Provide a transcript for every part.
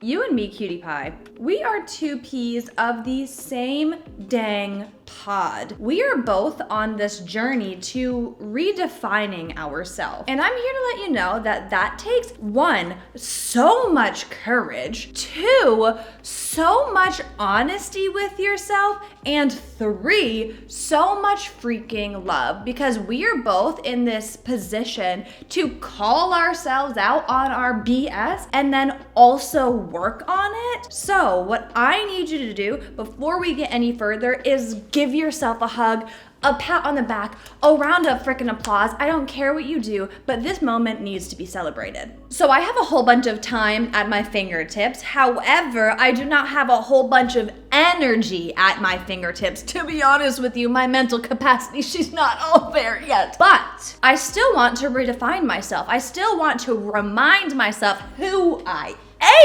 You and me, cutie pie, we are two peas of the same dang pod. We are both on this journey to redefining ourselves. And I'm here to let you know that that takes 1, so much courage, 2, so much honesty with yourself, and 3, so much freaking love, because we are both in this position to call ourselves out on our BS and then also work on it. So what I need you to do before we get any further is give yourself a hug, a pat on the back, a round of freaking applause. I don't care what you do, but this moment needs to be celebrated. So I have a whole bunch of time at my fingertips. However, I do not have a whole bunch of energy at my fingertips. To be honest with you, my mental capacity, she's not all there yet. But I still want to redefine myself. I still want to remind myself who I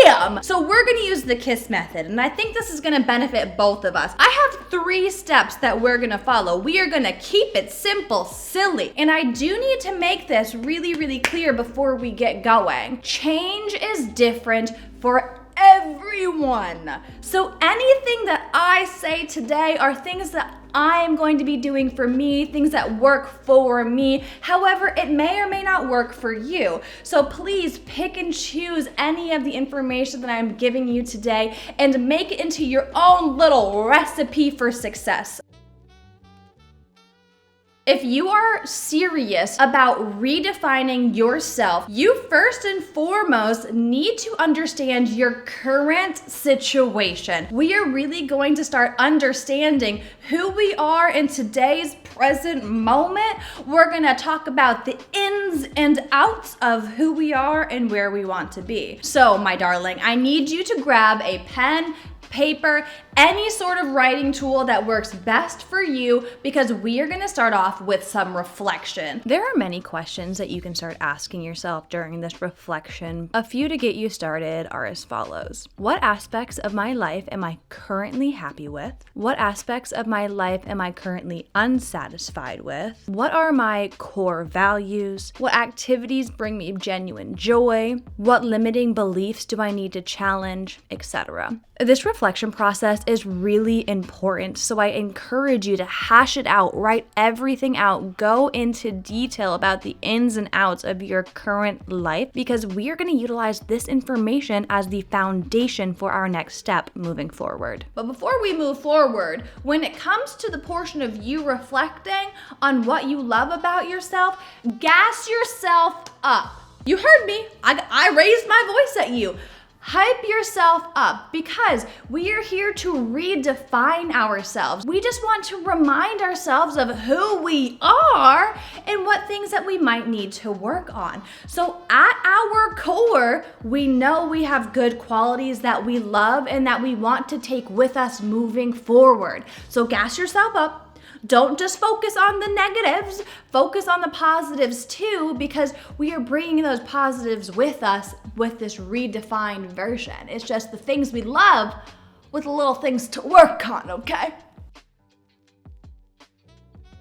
am. So we're gonna use the KISS method, and I think this is gonna benefit both of us. I have 3 steps that we're gonna follow. We are gonna keep it simple, silly. And I do need to make this really, really clear before we get going. Change is different for everyone. So anything that I say today are things that I am going to be doing for me, things that work for me. However, it may or may not work for you. So please pick and choose any of the information that I'm giving you today and make it into your own little recipe for success. If you are serious about redefining yourself, you first and foremost need to understand your current situation. We are really going to start understanding who we are in today's present moment. We're gonna talk about the ins and outs of who we are and where we want to be. So, my darling, I need you to grab a pen, paper, any sort of writing tool that works best for you, because we are going to start off with some reflection. There are many questions that you can start asking yourself during this reflection. A few to get you started are as follows. What aspects of my life am I currently happy with? What aspects of my life am I currently unsatisfied with? What are my core values? What activities bring me genuine joy? What limiting beliefs do I need to challenge, etc.? This reflection process is really important, so I encourage you to hash it out, write everything out, go into detail about the ins and outs of your current life, because we are going to utilize this information as the foundation for our next step moving forward. But before we move forward, when it comes to the portion of you reflecting on what you love about yourself, gas yourself up. You heard me. I raised my voice at you. Hype yourself up, because we are here to redefine ourselves. We just want to remind ourselves of who we are and what things that we might need to work on. So at our core, we know we have good qualities that we love and that we want to take with us moving forward. So gas yourself up. Don't just focus on the negatives, focus on the positives too, because we are bringing those positives with us with this redefined version. It's just the things we love with the little things to work on, okay?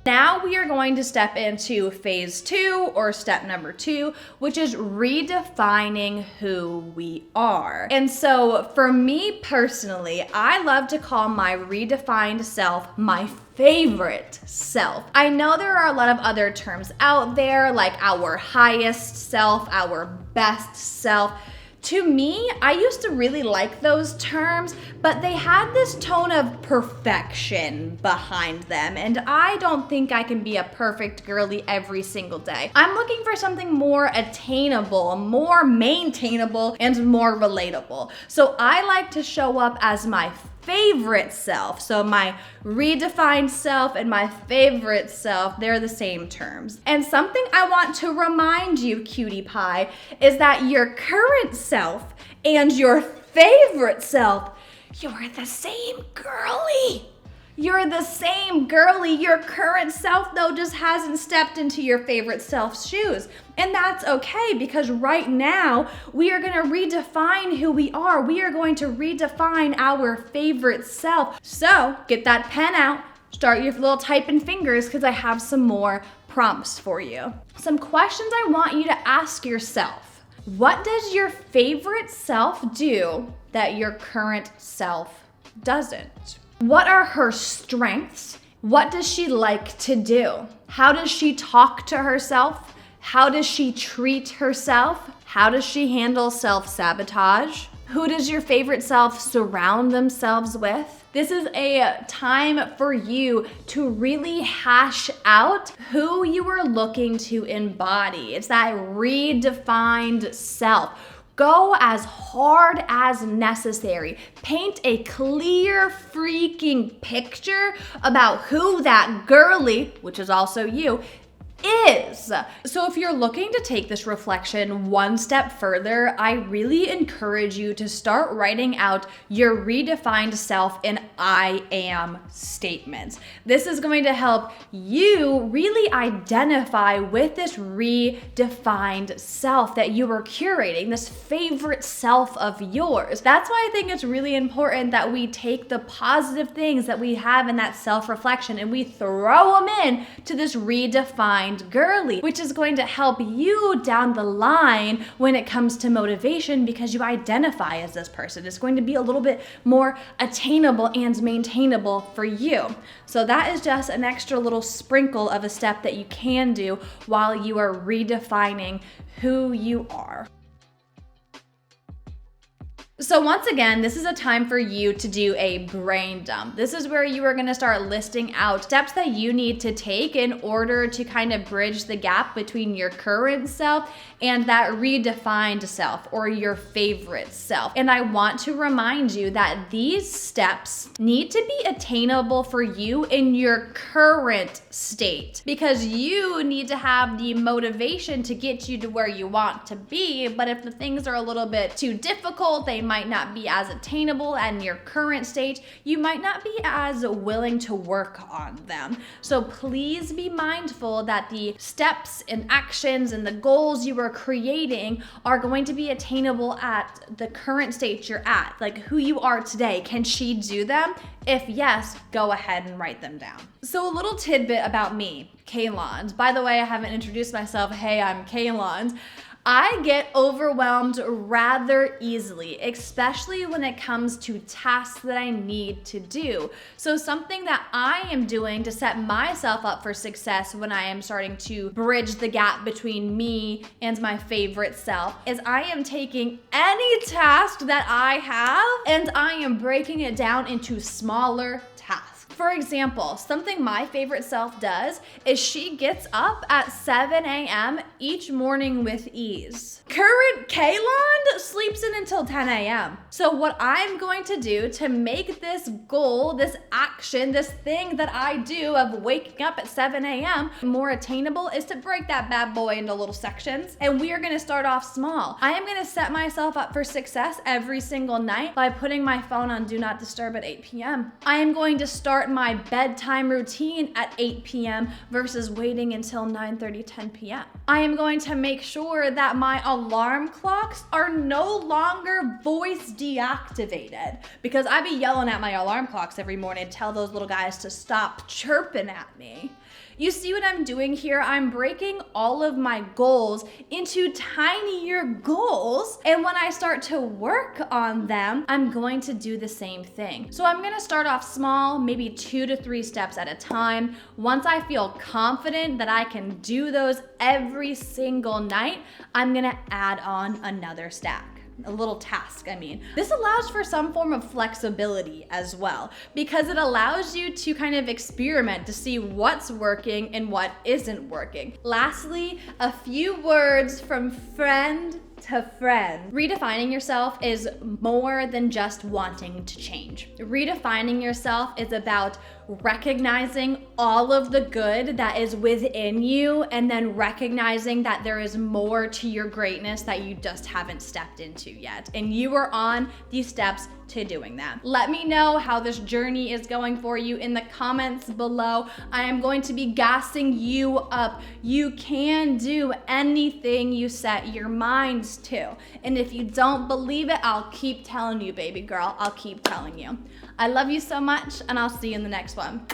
Now we are going to step into phase 2, or step number 2, which is redefining who we are. And so for me personally, I love to call my redefined self my favorite self. I know there are a lot of other terms out there, like our highest self, our best self. To me, I used to really like those terms, but they had this tone of perfection behind them, and I don't think I can be a perfect girly every single day. I'm looking for something more attainable, more maintainable, and more relatable. So I like to show up as my favorite self. So my redefined self and my favorite self, they're the same terms. And something I want to remind you, cutie pie, is that your current self and your favorite self, you're the same girly. You're the same girly. Your current self, though, just hasn't stepped into your favorite self's shoes. And that's okay, because right now we are going to redefine who we are. We are going to redefine our favorite self. So get that pen out, start your little typing fingers, because I have some more prompts for you. Some questions I want you to ask yourself. What does your favorite self do that your current self doesn't? What are her strengths? What does she like to do? How does she talk to herself? How does she treat herself? How does she handle self-sabotage? Who does your favorite self surround themselves with? This is a time for you to really hash out who you are looking to embody. It's that redefined self. Go as hard as necessary. Paint a clear freaking picture about who that girly, which is also you, is. So if you're looking to take this reflection one step further, I really encourage you to start writing out your redefined self in I am statements. This is going to help you really identify with this redefined self that you are curating, this favorite self of yours. That's why I think it's really important that we take the positive things that we have in that self-reflection and we throw them in to this redefined girly, which is going to help you down the line when it comes to motivation because you identify as this person. It's going to be a little bit more attainable and maintainable for you. So that is just an extra little sprinkle of a step that you can do while you are redefining who you are. So once again, this is a time for you to do a brain dump. This is where you are gonna start listing out steps that you need to take in order to kind of bridge the gap between your current self and that redefined self or your favorite self. And I want to remind you that these steps need to be attainable for you in your current state because you need to have the motivation to get you to where you want to be. But if the things are a little bit too difficult, they might not be as attainable in your current state, you might not be as willing to work on them. So please be mindful that the steps and actions and the goals you are creating are going to be attainable at the current state you're at. Like who you are today, can she do them? If yes, go ahead and write them down. So a little tidbit about me, Kaylon. By the way, I haven't introduced myself. Hey, I'm Kaylon. I get overwhelmed rather easily, especially when it comes to tasks that I need to do. So something that I am doing to set myself up for success when I am starting to bridge the gap between me and my favorite self is I am taking any task that I have and I am breaking it down into smaller tasks. For example, something my favorite self does is she gets up at 7 a.m. each morning with ease. Current Kaylon sleeps in until 10 a.m. So what I'm going to do to make this goal, this action, this thing that I do of waking up at 7 a.m. more attainable is to break that bad boy into little sections. And we are gonna start off small. I am gonna set myself up for success every single night by putting my phone on Do Not Disturb at 8 p.m. I am going to start my bedtime routine at 8 p.m. versus waiting until 9:30, 10 p.m. I am going to make sure that my alarm clocks are no longer voice deactivated because I be yelling at my alarm clocks every morning to tell those little guys to stop chirping at me. You see what I'm doing here? I'm breaking all of my goals into tinier goals. And when I start to work on them, I'm going to do the same thing. So I'm gonna start off small, maybe 2 to 3 steps at a time. Once I feel confident that I can do those every single night, I'm gonna add on another stack. A little task, I mean. This allows for some form of flexibility as well because it allows you to kind of experiment to see what's working and what isn't working. Lastly, a few words from friend to friend. Redefining yourself is more than just wanting to change. Redefining yourself is about recognizing all of the good that is within you and then recognizing that there is more to your greatness that you just haven't stepped into yet. And you are on these steps to doing that. Let me know how this journey is going for you in the comments below. I am going to be gassing you up. You can do anything you set your minds to. And if you don't believe it, I'll keep telling you, baby girl. I'll keep telling you. I love you so much, and I'll see you in the next one.